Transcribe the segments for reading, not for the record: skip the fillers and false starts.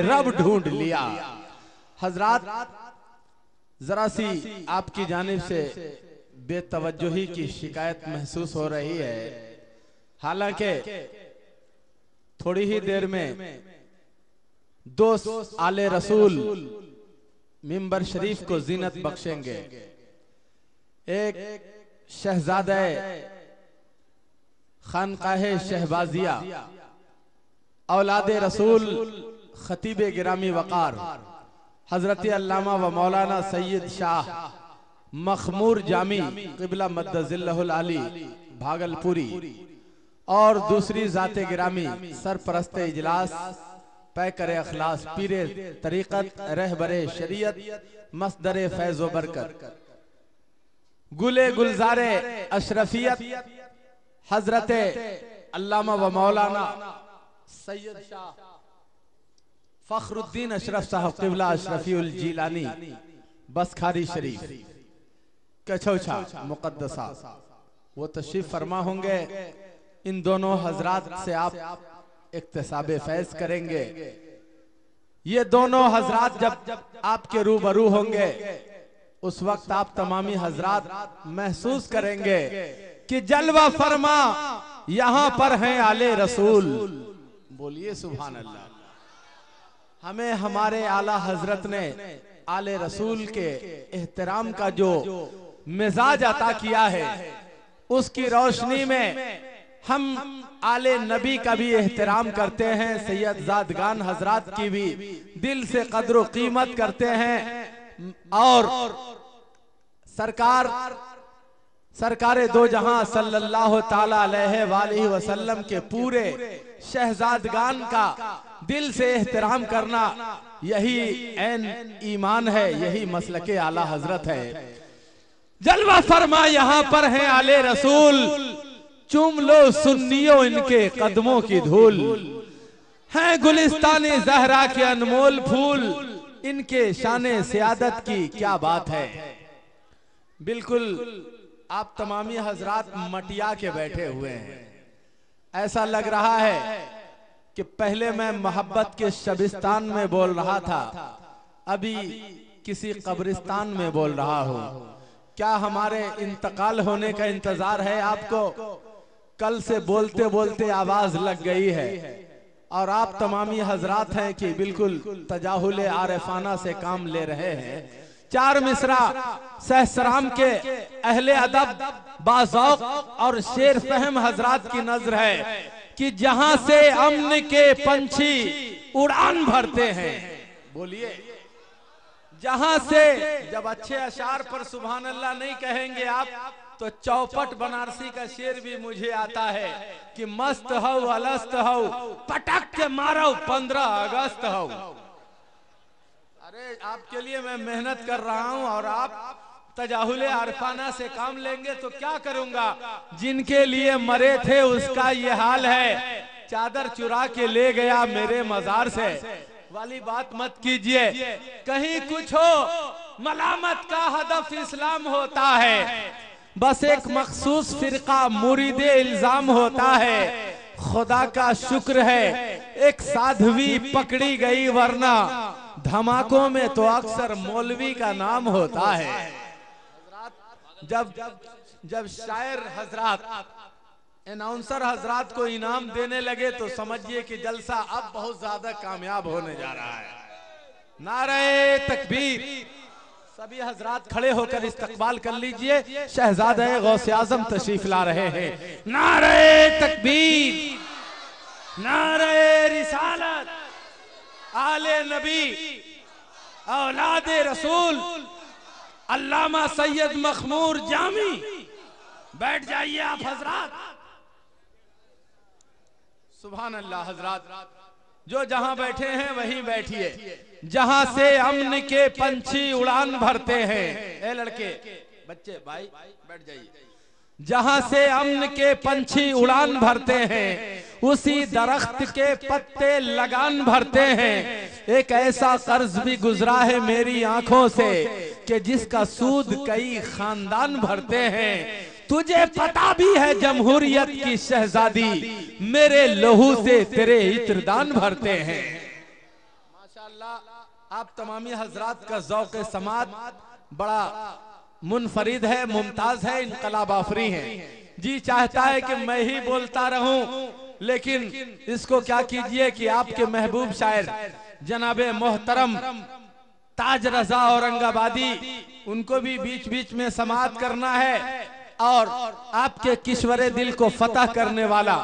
रब ढूंढ लिया। हजरात, जरा सी आपकी जानिब से बेतवज्जोही की शिकायत महसूस हो रही है। हालांकि थोड़ी ही देर में दो आले रसूल मिंबर शरीफ को जीनत बख्शेंगे। एक शहजादा खानकाहे शहबाजिया औलादे रसूल खतीबे गिरामी वकार हजरत अल्लामा व मौलाना सैयद शाह मखमूर जामी क़िबला मद्दजिल्लहुल आली भागलपुरी और दूसरी जाते गिरामी सरपरस्ते इजलास पैकर अखलास पीरे तरीक़त रहबरे शरीयत मसदरे फैज़ व बरकत गुले गुलजारे अशरफियत हजरत अल्लामा व मौलाना सैयद शाह फखरुद्दीन अशरफ साहब क़िबला अशरफीउल जीलानी बसखारी शरीफ कछौछा मुक़द्दसा वो तशरीफ फरमा होंगे। इन दोनों हजरात से आप इक्तिसाबे फैज़ करेंगे। ये दोनों हजरात जब आपके रूबरू होंगे उस वक्त आप तमामी हजरात महसूस करेंगे कि जलवा फरमा यहाँ पर हैं आले रसूल। बोलिए सुभान अल्लाह। हमें हमारे आला हजरत ने आले रसूल के एहतराम का जो मिजाज अता किया है, उसकी रोशनी में हम आले नबी का भी एहतराम करते हैं, सैयद ज़ादगान हजरात की भी दिल से कद्र कीमत करते हैं और सरकारे दो जहां सल्लल्लाहु ताला अलैहि वसल्लम के पूरे शहजादगान का दिल से एहतराम करना यही ऐन ईमान है, यही मसलके आला हजरत है। जलवा फरमा यहाँ पर हैं आले रसूल, चूम लो सुन्नियों इनके कदमों की धूल, हैं गुलिस्ताने ज़हरा के अनमोल फूल, इनके शाने सियादत की क्या बात है। बिल्कुल आप तमामी हजरात मटिया के बैठे हुए हैं। ऐसा लग रहा है कि पहले मैं मोहब्बत के शबिस्तान में बोल रहा था, अभी किसी कब्रिस्तान में बोल रहा हूँ। क्या हमारे इंतकाल होने का इंतजार है आपको? कल से बोलते बोलते आवाज लग गई है और आप तमामी हजरात हैं कि बिल्कुल तजाहुल आरिफाना से काम ले रहे हैं। चार मिसरा सहसराम के अहले अदब बाज़ौक़ और शेर फहम हजरात की नजर है कि जहां से अमन के पंछी उड़ान भरते हैं। बोलिए, जहां से जब अच्छे अशार पर सुभान अल्लाह नहीं कहेंगे आप तो चौपट बनारसी का शेर भी मुझे आता है कि मस्त हो अलस्त हो पटक के मारो 15 अगस्त हो। अरे आपके लिए मैं मेहनत कर रहा हूं और आप तजाहुल आरिफाना से काम लेंगे तो क्या करूंगा। जिनके लिए मरे थे उसका ये हाल है, चादर चुरा के ले गया मेरे मजार से वाली बात मत कीजिए। कहीं कुछ हो मलामत का हदफ इस्लाम होता है, बस एक मखसूस फिरका मुरीदे इल्जाम होता है। खुदा का शुक्र है एक साध्वी पकड़ी गई, वरना धमाकों में तो अक्सर मौलवी का नाम होता है। जब शायर हजरात अनाउंसर हजरात को इनाम देने लगे तो समझिए कि जलसा अब बहुत ज्यादा कामयाब होने जा रहा है। नारे तकबीर। सभी हजरात खड़े होकर इस्तकबाल कर लीजिए, शहजादा गौसे आजम तशरीफ ला रहे हैं। नारे तकबीर, नारे रिसालत, आले नबी, औलादे रसूल, अल्लामा सैयद मखमूर जामी। बैठ जाइए आप हजरात। सुभान अल्लाह। हजरात जो जहां बैठे हैं वहीं बैठिए। जहां से अमन के पंछी उड़ान भरते हैं, ए लड़के बच्चे भाई बैठ जाइए। जहां से अमन के पंछी उड़ान भरते हैं, उसी दरख्त के पत्ते लगान भरते हैं। एक ऐसा कर्ज भी गुजरा है मेरी आंखों से कि जिसका सूद कई खानदान भरते हैं। तुझे पता भी है जमहूरियत की शहजादी, मेरे लहू से तेरे इत्रदान भरते हैं। माशाअल्लाह आप तमामी हजरात का ज़ौक़ समात बड़ा मुनफरिद है, मुमताज है, इनकलाब आफरी है। जी चाहता है कि मैं ही बोलता रहूं, लेकिन इसको क्या कीजिए कि आपके महबूब शायर जनाबे मोहतरम ताज रजा औरंगाबादी उनको भी बीच बीच में समात करना है, और आपके किश्वरे दिल को फतह करने वाला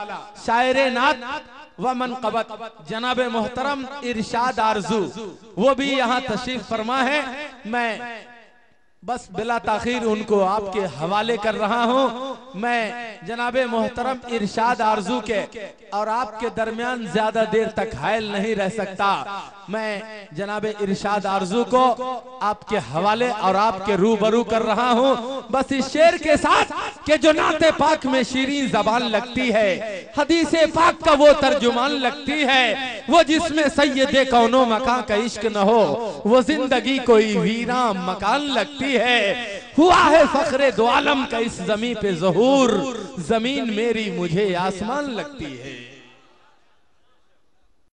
शायरे नात व मनक़बत जनाबे मोहतरम इरशाद आरजू वो भी यहाँ तशरीफ फरमा है। मैं बस बिला ताखीर उनको आपके हवाले कर रहा हूँ। मैं जनाबे मोहतरम इरशाद आरजू के और आपके दरमियान ज्यादा देर तक हायल नहीं रह सकता। मैं जनाबे इरशाद आरजू को आपके हवाले और आपके रूबरू कर रहा हूँ, बस इस शेर के साथ कि जो नाते पाक में शीरीं जबान लगती है, हदीसे पाक का वो तर्जुमान लगती है, वो जिसमें सैयदे कौनो मकान का इश्क न हो, वो जिंदगी कोई वीरां मकान लगती है। हुआ है फख्रे दो आलम का इस जमीन पे ज़हूर, जमीन मेरी मुझे आसमान लगती है।